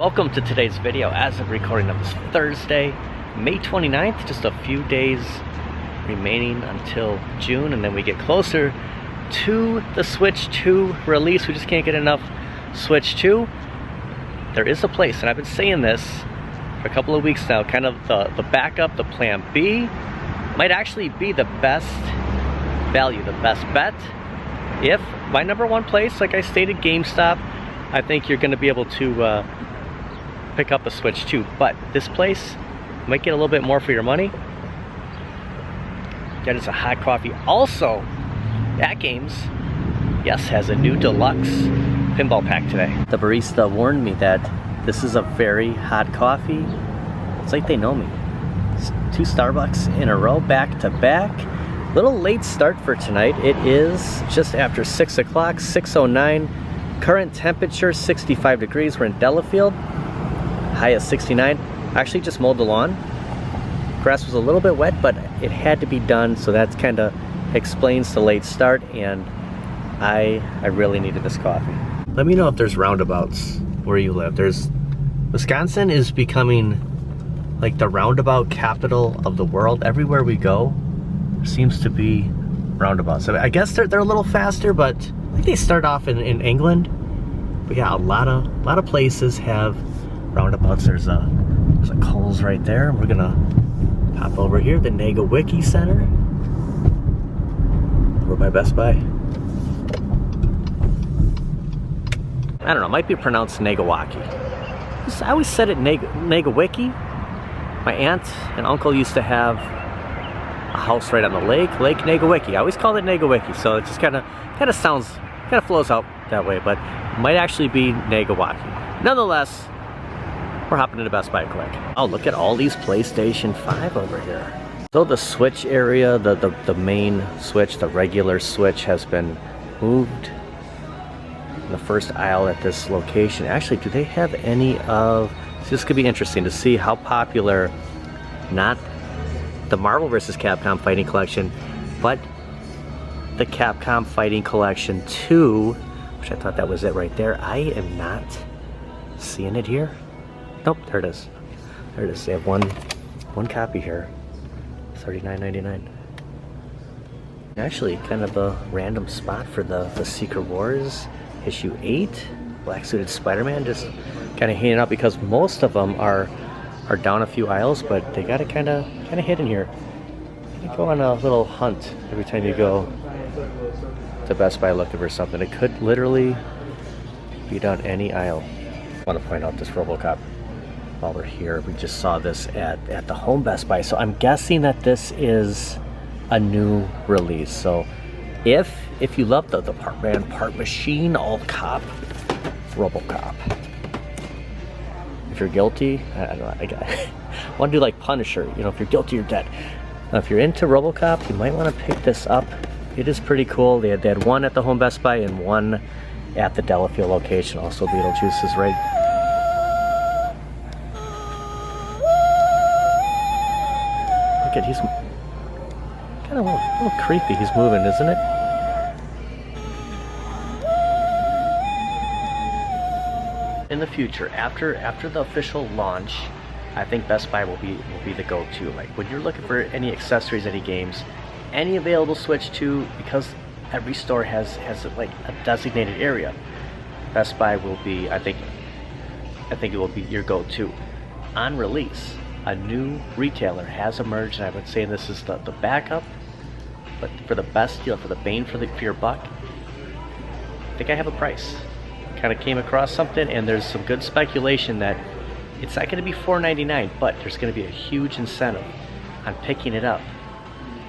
Welcome to today's video. As of recording of this Thursday, May 29th, just a few days remaining until June, and then we get closer to the Switch 2 release. We just can't get enough Switch 2. There is a place, and I've been saying this for a couple of weeks now, kind of the backup, the plan B, might actually be the best value, the best bet. If my number one place, like I stated, GameStop, I think you're going to be able to pick up a Switch 2, but this place might get a little bit more for your money. That is a hot coffee. Also, AtGames, yes, has a new deluxe pinball pack today. The barista warned me that this is a very hot coffee. It's like they know me. It's 2 Starbucks in a row, back to back. Little late start for tonight. It is just after 6 o'clock, 6:09. Current temperature 65 degrees. We're in Delafield. High at 69. Actually just mowed the lawn. Grass was a little bit wet, but it had to be done, so that kind of explains the late start, and I really needed this coffee. Let me know if there's roundabouts where you live. Wisconsin is becoming like the roundabout capital of the world. Everywhere we go, there seems to be roundabouts. So I guess they're a little faster, but I think they start off in England. But yeah, a lot of places have roundabouts. There's a Kohl's right there. We're gonna pop over here, the Nagawicki Center. We're by Best Buy. I don't know, it might be pronounced Nagawaki. I always said it Nagawicki. My aunt and uncle used to have a house right on the Lake Nagawicki. I always called it Nagawicki, so it just kind of flows out that way, but it might actually be Nagawaki. Nonetheless, we're hopping into Best Buy quick. Oh, look at all these PlayStation 5 over here. So the Switch area, the main Switch, the regular Switch, has been moved in the first aisle at this location. Actually, do they have any of... So this could be interesting to see how popular, not the Marvel vs. Capcom Fighting Collection, but the Capcom Fighting Collection 2, which I thought that was it right there. I am not seeing it here. Nope, there it is. There it is. They have one copy here. $39.99. Actually, kind of a random spot for the Secret Wars issue 8. Black suited Spider-Man, just kind of hanging out because most of them are down a few aisles, but they got it kind of hidden here. You go on a little hunt every time you go to Best Buy looking for something. It could literally be down any aisle. I want to point out this RoboCop. While we're here, we just saw this at the home Best Buy, so I'm guessing that this is a new release. So if you love the part man, part machine, all cop, RoboCop. If you're guilty, I don't know, I want to do like Punisher, you know, if you're guilty, you're dead. Now, if you're into RoboCop, you might want to pick this up. It is pretty cool. They had one at the home Best Buy and one at the Delafield location. Also, Beetlejuice is right. Look at, he's kind of a little creepy. He's moving, isn't it? In the future, after the official launch, I think Best Buy will be the go-to. Like when you're looking for any accessories, any games, any available Switch 2, because every store has like a designated area. Best Buy will be, I think it will be your go-to. On release, a new retailer has emerged, and I've been saying this is the backup, but for the best deal, for the bang for your buck. I think I have a price. Kind of came across something, and there's some good speculation that it's not going to be $4.99, but there's going to be a huge incentive on picking it up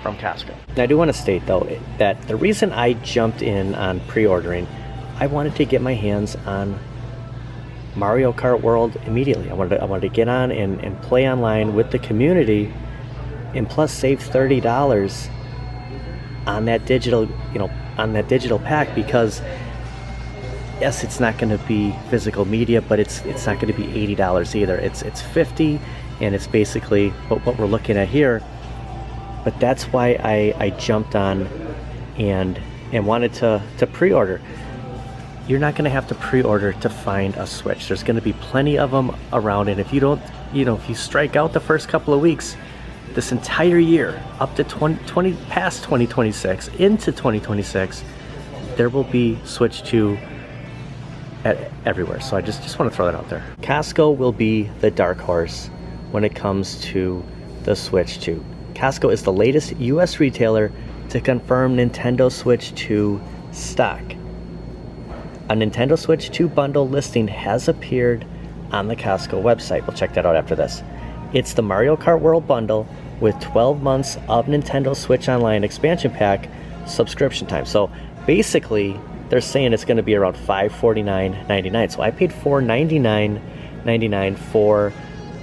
from Costco. Now, I do want to state though that the reason I jumped in on pre-ordering, I wanted to get my hands on Mario Kart World immediately. I wanted to get on and play online with the community, and plus save $30 on that digital, on that digital pack, because yes, it's not going to be physical media, but it's not going to be $80 either. It's $50, and it's basically what we're looking at here. But that's why I jumped on and wanted to pre-order. you're not going to have to pre-order to find a Switch. There's going to be plenty of them around, and if you don't, if you strike out the first couple of weeks, this entire year, up to past 2026, into 2026, there will be Switch 2 everywhere. So I just want to throw that out there. Costco will be the dark horse when it comes to the Switch 2. Costco is the latest US retailer to confirm Nintendo Switch 2 stock. A Nintendo Switch 2 bundle listing has appeared on the Costco website. We'll check that out after this. It's the Mario Kart World bundle with 12 months of Nintendo Switch Online expansion pack subscription time. So basically, they're saying it's going to be around $549.99. So I paid $499.99 for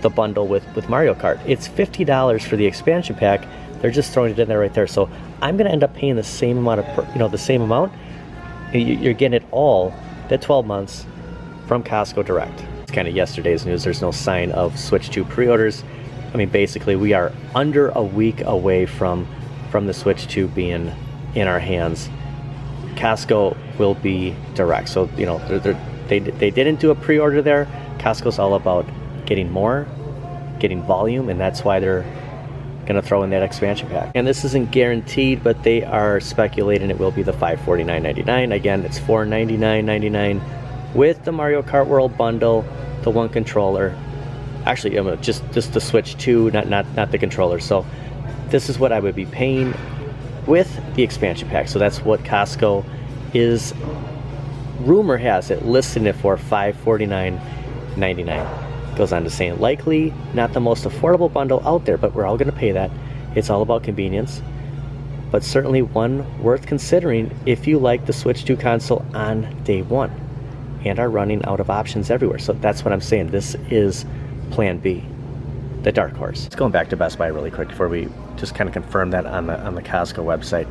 the bundle with Mario Kart. It's $50 for the expansion pack. They're just throwing it in there right there. So I'm going to end up paying the same amount of the same amount. You're getting it all, the 12 months, from Costco Direct. It's kind of yesterday's news. There's no sign of Switch 2 pre-orders. I mean, basically, we are under a week away from the Switch 2 being in our hands. Costco will be direct. So, they didn't do a pre-order there. Costco's all about getting more, getting volume, and that's why they're going to throw in that expansion pack. And this isn't guaranteed, but they are speculating it will be the $549.99. Again, it's $499.99 with the Mario Kart World bundle, the one controller. Actually, just the Switch 2, not the controller. So this is what I would be paying with the expansion pack. So that's what Costco is, rumor has it, listing it for $549.99. Goes on to saying, likely not the most affordable bundle out there, but we're all going to pay that. It's all about convenience, but certainly one worth considering if you like the Switch 2 console on day one and are running out of options everywhere. So that's what I'm saying. This is Plan B, the dark horse. Let's go back to Best Buy really quick before we just kind of confirm that on the Costco website.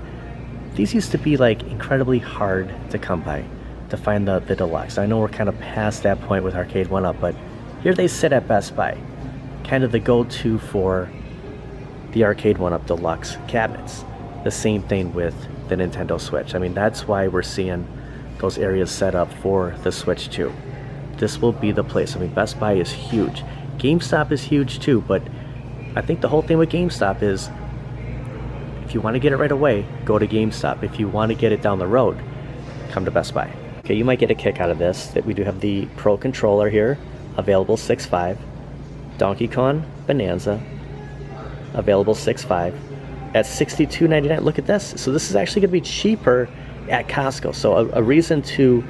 These used to be like incredibly hard to come by, to find the deluxe. I know we're kind of past that point with Arcade OneUp, but here they sit at Best Buy, kind of the go-to for the Arcade OneUp Deluxe cabinets. The same thing with the Nintendo Switch. I mean, that's why we're seeing those areas set up for the Switch 2. This will be the place. I mean, Best Buy is huge. GameStop is huge too, but I think the whole thing with GameStop is if you want to get it right away, go to GameStop. If you want to get it down the road, come to Best Buy. Okay, you might get a kick out of this, that we do have the Pro Controller here, available $6.5. Donkey Kong Bonanza, available $6.5 at $62.99. Look at this. So this is actually going to be cheaper at Costco. So a reason to,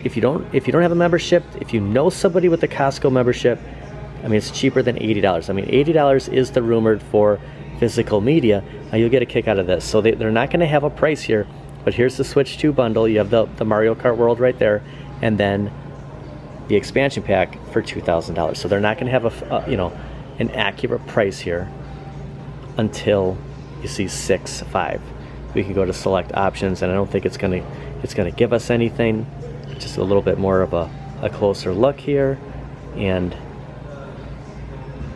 if you don't have a membership, if you know somebody with a Costco membership, I mean, it's cheaper than $80. I mean, $80 is the rumored for physical media. Now you'll get a kick out of this. So they're not going to have a price here, but here's the Switch 2 bundle. You have the Mario Kart World right there, and then the expansion pack for $2,000. So they're not going to have an accurate price here until you see $6.5. We can go to select options, and I don't think it's going to give us anything. Just a little bit more of a closer look here, and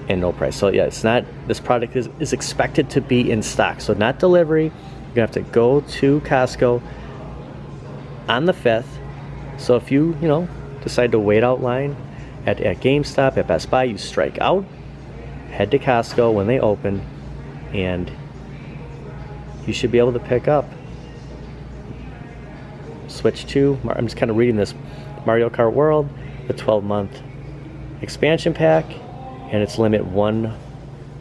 no price. So yeah, it's not, this product is expected to be in stock, so not delivery. You're gonna have to go to Costco on the 5th. So if you decide to wait out line at GameStop, at Best Buy, you strike out, head to Costco when they open, and you should be able to pick up Switch 2. I'm just kind of reading this. Mario Kart World, the 12-month expansion pack, and it's limit 1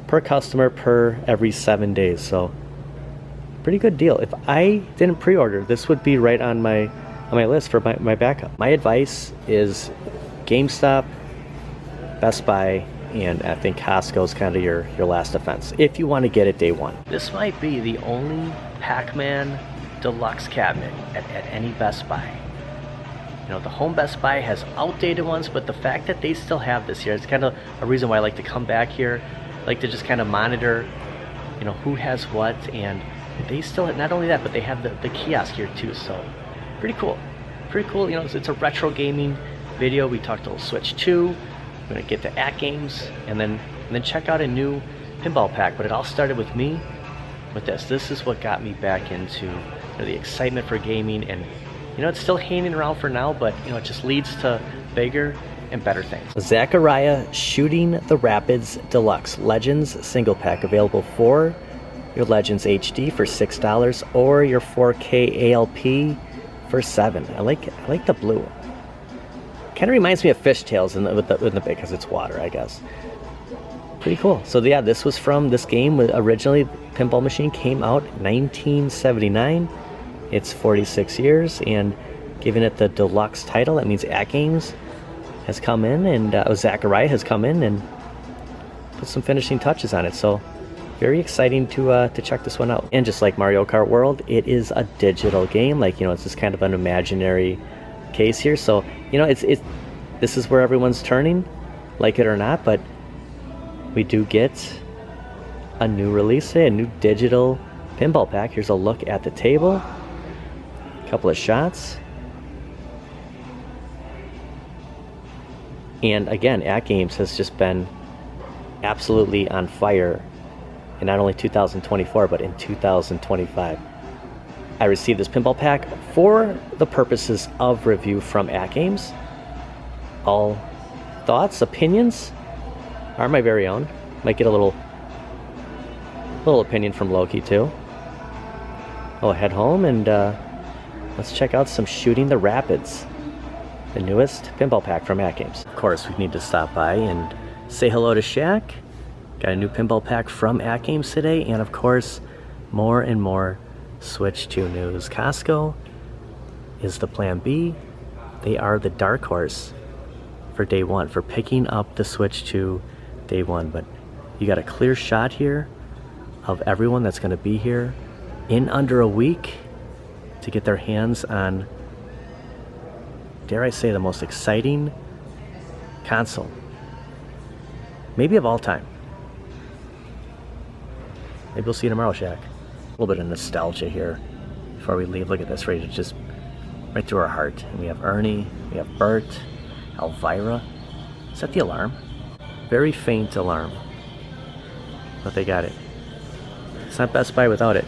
per customer per every 7 days. So pretty good deal. If I didn't pre-order, this would be right on my list for my backup. My advice is GameStop, Best Buy, and I think Costco's kind of your last defense if you want to get it day one. This might be the only Pac-Man Deluxe cabinet at any Best Buy. The home Best Buy has outdated ones, but the fact that they still have this here, it's kind of a reason why I like to come back here. I like to just kind of monitor, who has what, and they still have, not only that, but they have the kiosk here too, so pretty cool. Pretty cool, it's a retro gaming video. We talked a little Switch 2, we're gonna get to AtGames, and then check out a new pinball pack, but it all started with me, with this. This is what got me back into the excitement for gaming, and you know, it's still hanging around for now, but you know, it just leads to bigger and better things. Zachariah Shooting the Rapids Deluxe Legends single pack, available for your Legends HD for $6 or your 4K ALP for $7. I like the blue. Kind of reminds me of Fishtails in the because it's water, I guess. Pretty cool. So yeah, this was from this game. Originally, Pinball Machine came out 1979. It's 46 years, and giving it the deluxe title, that means AtGames has come in, and Zachariah has come in and put some finishing touches on it. So very exciting to check this one out. And just like Mario Kart World, it is a digital game. Like, you know, it's just kind of an imaginary case here. So, you know, this is where everyone's turning, like it or not. But we do get a new release, a new digital pinball pack. Here's a look at the table. A couple of shots. And again, AtGames has just been absolutely on fire in not only 2024, but in 2025. I received this pinball pack for the purposes of review from AtGames. All thoughts, opinions are my very own. Might get a little opinion from Loki too. I'll head home and let's check out some Shooting the Rapids, the newest pinball pack from AtGames. Of course, we need to stop by and say hello to Shaq. Got a new pinball pack from AtGames today, and of course, more and more Switch 2 news. Costco is the plan B. They are the dark horse for day one, for picking up the Switch 2 day one. But you got a clear shot here of everyone that's going to be here in under a week to get their hands on, dare I say, the most exciting console, maybe of all time. Maybe we'll see you tomorrow, Shaq. A little bit of nostalgia here before we leave. Look at this, right? It's just right through our heart. And we have Ernie, we have Bert, Elvira. Is that the alarm? Very faint alarm, but they got it. It's not Best Buy without it.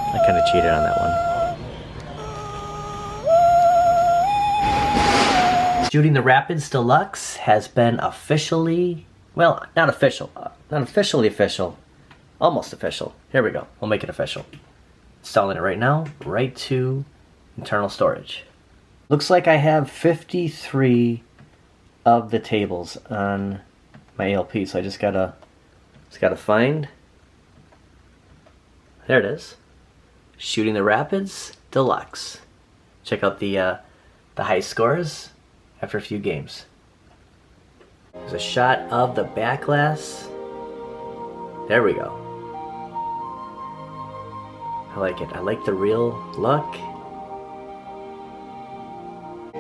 I kind of cheated on that one. Shooting the Rapids Deluxe has been officially, well, not official, not officially official, almost official. Here we go. We'll make it official. Installing it right now, right to internal storage. Looks like I have 53 of the tables on my ALP, so I just gotta find. There it is. Shooting the Rapids Deluxe. Check out the high scores after a few games. There's a shot of the back glass. There we go. I like it. I like the real look.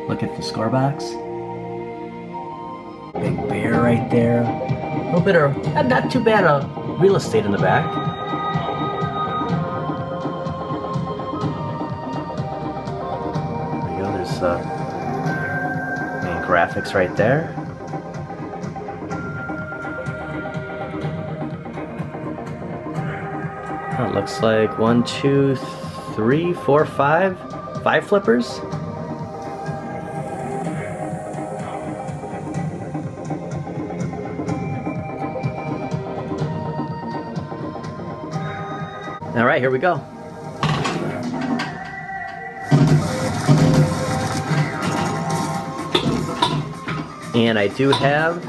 Look at the score box. Big bear right there. A little bit of, not too bad of real estate in the back. There we go. There's main graphics right there. It looks like 1, 2, 3, 4, 5 flippers. All right, here we go. And I do have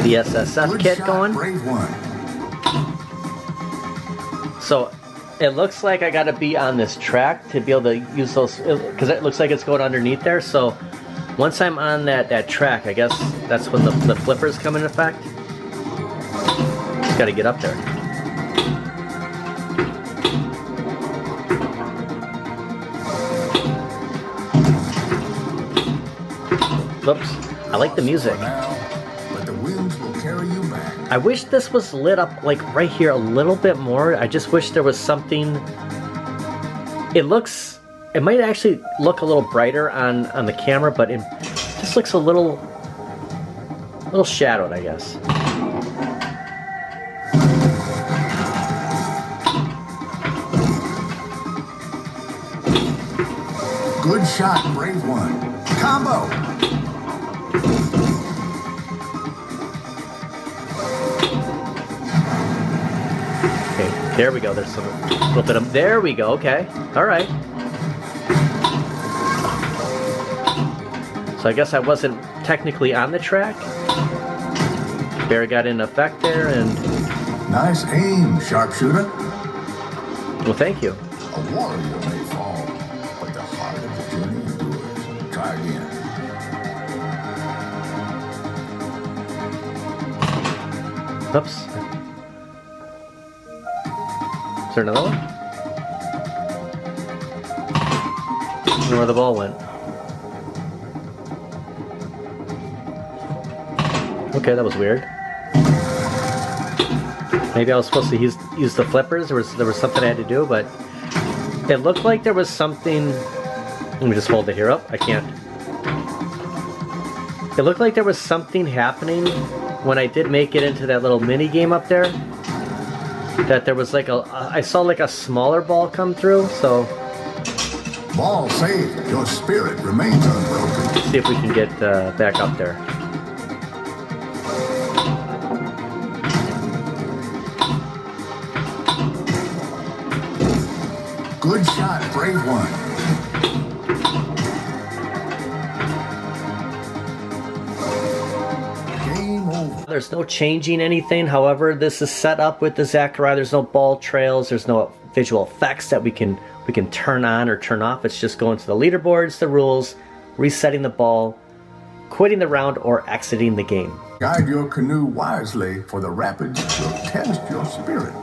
the SSF kit going. So it looks like I gotta be on this track to be able to use those, because it looks like it's going underneath there. So once I'm on that track, I guess that's when the flippers come into effect. Just gotta get up there. Oops. I like the music. I wish this was lit up like right here a little bit more. I just wish there was something. It looks it might actually look a little brighter on the camera, but it just looks a little shadowed, I guess. Good shot, brave one. Combo. Okay, there we go. There's some little bit of, there we go. Okay, all right. So I guess I wasn't technically on the track. Bear got in effect there, and nice aim, sharpshooter. well, thank you. A warrior may fall, but the heart of the journey endures. Try again. Oops. Is there another one? I don't know where the ball went. Okay, that was weird. Maybe I was supposed to use the flippers. There was something I had to do, but it looked like there was something. Let me just hold it here up. I can't. It looked like there was something happening when I did make it into that little mini game up there. That there was like I saw like a smaller ball come through. So ball saved. Your spirit remains unbroken. Let's see if we can get back up there. Good shot, brave one. Game over. There's no changing anything. However, this is set up with the Zachariah. There's no ball trails. There's no visual effects that we can turn on or turn off. It's just going to the leaderboards, the rules, resetting the ball, quitting the round, or exiting the game. Guide your canoe wisely, for the rapids will test your spirit.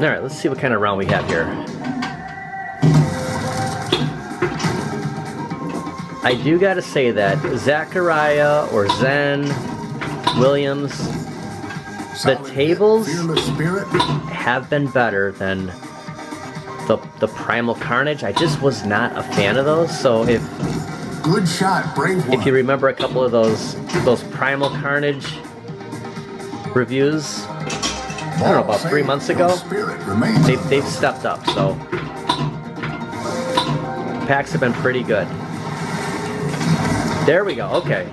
Alright, let's see what kind of round we have here. I do gotta say that Zachariah or Zen, Williams, the tables have been better than the Primal Carnage. I just was not a fan of those, so if good shot, brave one. If you remember a couple of those Primal Carnage reviews, I don't know, about 3 months ago, they've stepped up, so packs have been pretty good. There we go, okay.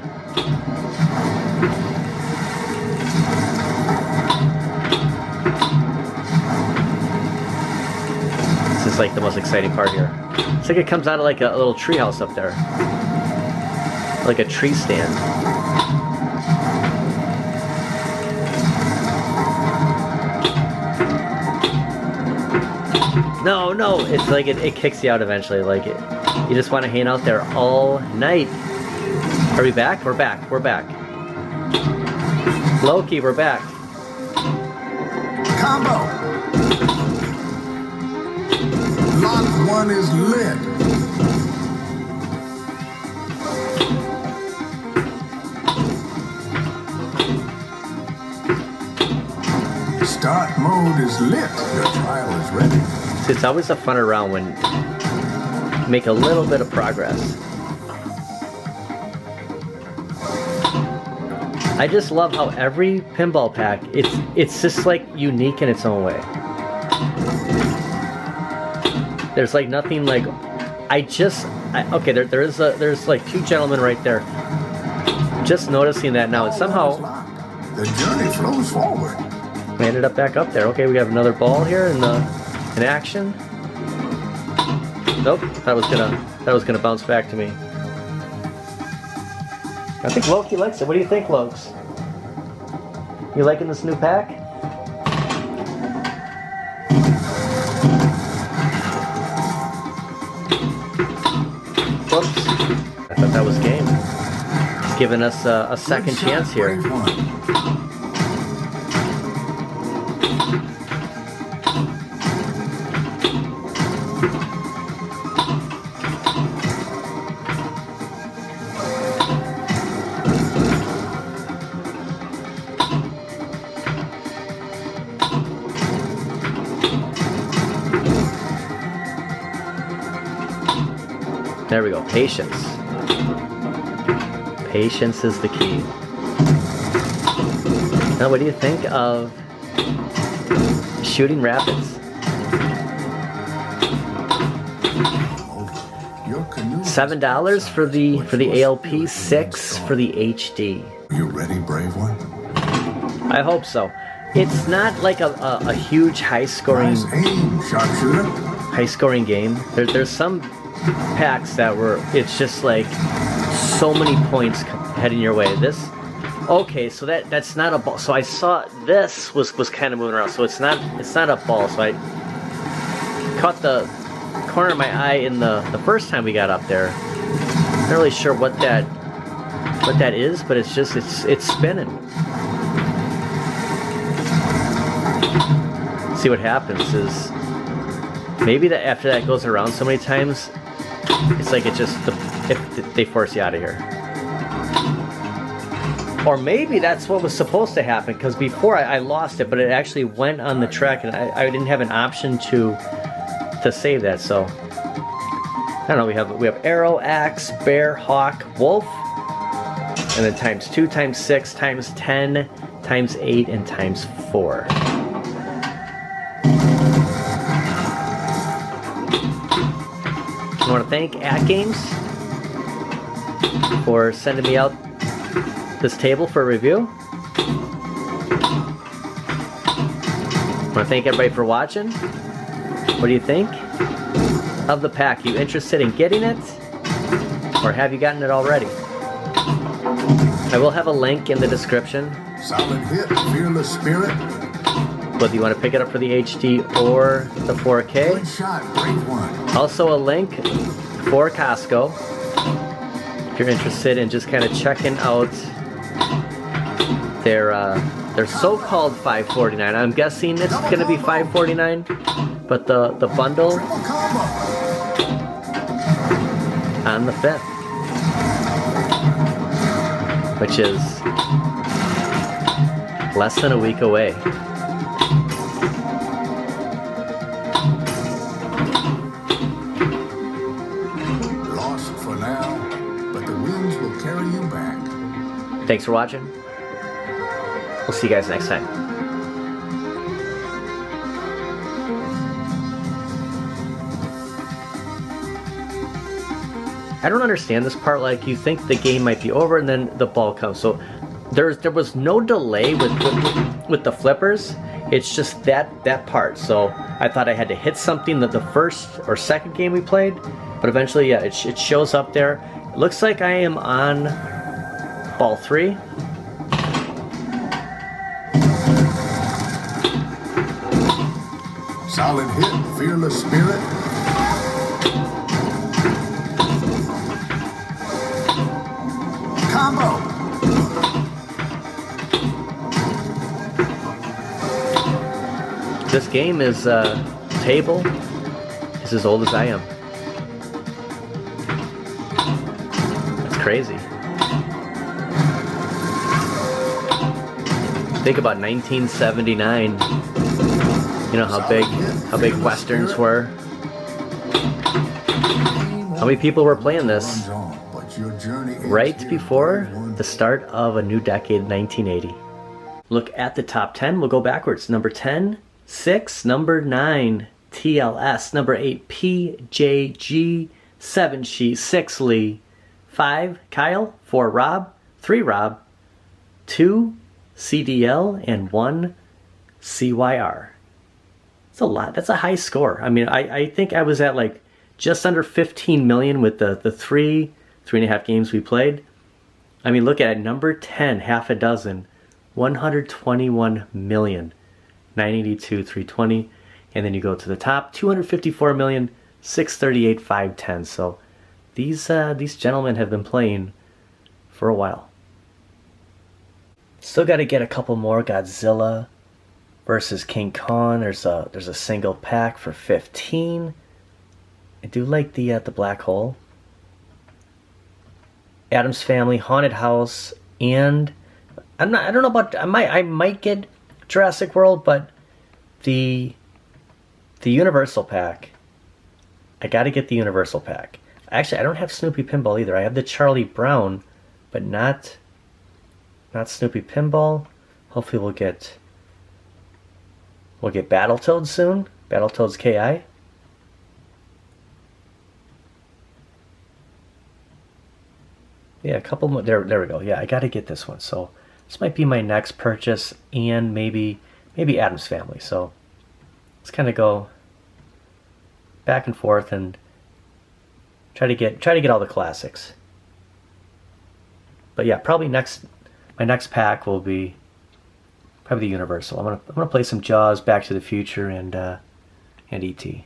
This is like the most exciting part here. It's like it comes out of like a little tree house up there. Like a tree stand. No, no, it's like it kicks you out eventually. Like you just want to hang out there all night. Are we back? We're back. We're back. Loki, we're back. Combo. Lock one is lit. Start mode is lit. Your trial is ready. It's always a funner round when you make a little bit of progress. I just love how every pinball pack, it's just like unique in its own way. There's like nothing like, okay, there's like two gentlemen right there. Just noticing that now, and somehow the journey flows forward. We ended up back up there. Okay, we have another ball here in action. Nope, that was gonna bounce back to me. I think Loki likes it. What do you think, Lokes? You liking this new pack? Whoops. I thought that was game. It's giving us a second chance here. There we go. Patience. Patience is the key. Now, what do you think of Shooting Rapids? $7 for the ALP, $6 for the HD. You ready, brave one? I hope so. It's not like a huge high-scoring Nice aim, sharpshooter. high-scoring game. There's some packs that were, it's just like so many points heading your way. This, okay, so that's not a ball. So I saw this was kind of moving around. So it's not a ball. So I caught the corner of my eye in the first time we got up there. Not really sure what that is, but it's just it's spinning. See what happens is maybe that after that goes around so many times, it's like it just they force you out of here. Or maybe that's what was supposed to happen, because before I lost it, but it actually went on the track and I didn't have an option to save that. So I don't know. We have arrow, axe, bear, hawk, wolf, and then times 2, times 6, times 10, times 8, and times 4. I want to thank AtGames for sending me out this table for a review. I want to thank everybody for watching. What do you think of the pack? You interested in getting it? Or have you gotten it already? I will have a link in the description. Solid hit, fearless spirit. Whether you want to pick it up for the HD or the 4K. Good shot, brave one. Also a link for Costco if you're interested in just kind of checking out their so-called $5.49. I'm guessing it's going to be $5.49, but the bundle Triple combo. on the 5th, which is less than a week away. Lost for now, but the winds will carry you back. Thanks for watching. We'll see you guys next time. I don't understand this part. Like, you think the game might be over and then the ball comes. So there was no delay with the flippers. It's just that part. So I thought I had to hit something that the first or second game we played, but eventually, yeah, it shows up there. It looks like I am on ball 3. Solid hit, fearless spirit. Combo. This game is table is as old as I am. That's crazy. Think about 1979. You know how big westerns were. How many people were playing this right before the start of a new decade, 1980? Look at the top 10. We'll go backwards. Number 10, 6. Number 9, TLS. Number 8, PJG. 7, She. 6, Lee. 5, Kyle. 4, Rob. 3, Rob. 2, CDL. And 1, CYR. That's a lot. That's a high score. I mean, I think I was at like just under 15 million with the 3.5 games we played. I mean, look at it. Number 10, half a dozen, 121 million, 982, 320. And then you go to the top, 254 million, 638, 510. So these gentlemen have been playing for a while. Still got to get a couple more. Godzilla versus King Kong. There's a single pack for 15. I do like the black hole. Addams Family, Haunted House, and I don't know about, I might get Jurassic World, but the Universal pack. I got to get the Universal pack. Actually, I don't have Snoopy Pinball either. I have the Charlie Brown, but not Snoopy Pinball. Hopefully we'll get Battletoads soon. Battletoads KI. Yeah, a couple more. There we go. Yeah, I got to get this one. So this might be my next purchase, and maybe Adam's Family. So let's kind of go back and forth and try to get all the classics. But yeah, probably my next pack will be probably the Universal. I'm gonna play some Jaws, Back to the Future, and E.T.